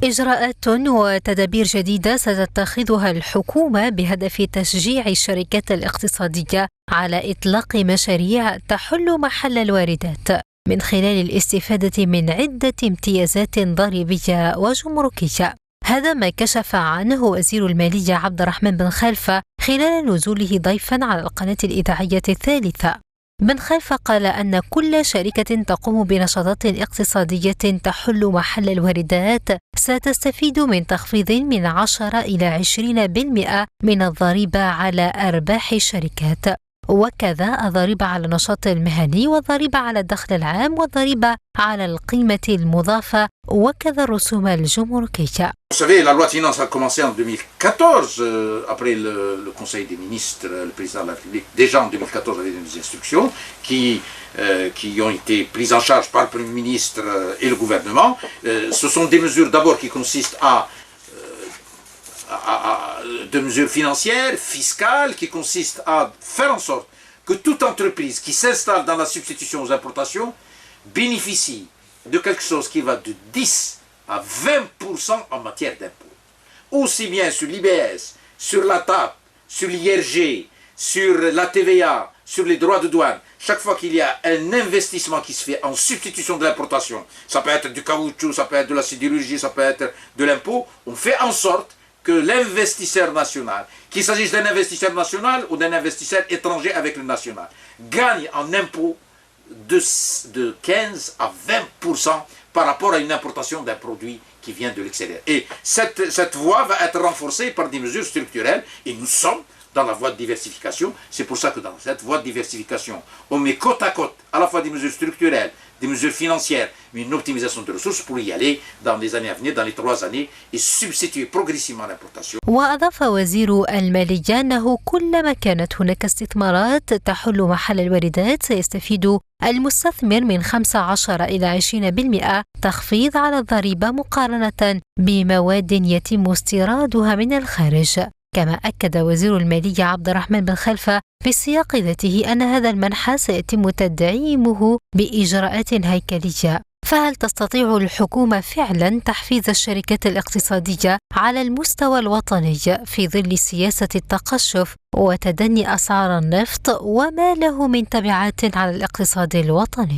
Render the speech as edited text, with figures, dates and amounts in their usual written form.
إجراءات وتدابير جديدة ستتخذها الحكومة بهدف تشجيع الشركات الاقتصادية على إطلاق مشاريع تحل محل الواردات من خلال الاستفادة من عدة امتيازات ضريبية وجمركية. هذا ما كشف عنه وزير المالية عبد الرحمن بن خلفة خلال نزوله ضيفا على القناة الإذاعية الثالثة. بن خلفة قال أن كل شركة تقوم بنشاطات اقتصادية تحل محل الواردات ستستفيد من تخفيض من 10 إلى 20% من الضريبة على أرباح الشركات، وكذا الضريبة على النشاط المهني والضريبة على الدخل العام والضريبة على القيمة المضافة وكذا الرسوم الجمركية. Vous savez, la loi de finances a commencé en 2014, après le Conseil des ministres, le président de la République, déjà en 2014 avait des instructions qui ont été prises en charge par le Premier ministre et le gouvernement. Ce sont des mesures d'abord qui consistent de mesures financières, fiscales, qui consistent à faire en sorte que toute entreprise qui s'installe dans la substitution aux importations bénéficie de quelque chose qui va de 10 à 20% en matière d'impôts. Aussi bien sur l'IBS, sur la TAP, sur l'IRG, sur la TVA, sur les droits de douane. Chaque fois qu'il y a un investissement qui se fait en substitution de l'importation, ça peut être du caoutchouc, ça peut être de la sidérurgie, ça peut être de l'impôt, on fait en sorte que l'investisseur national, qu'il s'agisse d'un investisseur national ou d'un investisseur étranger avec le national, gagne en impôts de 15 à 20% par rapport à une importation d'un produit qui vient de l'extérieur. Et cette voie va être renforcée par des mesures structurelles et nous sommes dans la voie de diversification. C'est pour ça que dans cette voie de diversification, on met côte à côte à la fois des mesures structurelles, des mesures financières, mais une optimisation de ressources pour y aller dans les années à venir, dans les 3 années, et substituer progressivement l'importation. وأضاف وزير المالية أنه كلما كانت هناك استثمارات تحل محل الواردات سيستفيد المستثمر من 15 إلى 20% تخفيض على الضريبة مقارنة بمواد يتم استيرادها من الخارج. كما أكد وزير المالية عبد الرحمن بن خلفة في السياق ذاته أن هذا المنحى سيتم تدعيمه بإجراءات هيكلية. فهل تستطيع الحكومة فعلا تحفيز الشركات الاقتصادية على المستوى الوطني في ظل سياسة التقشف وتدني أسعار النفط وما له من تبعات على الاقتصاد الوطني؟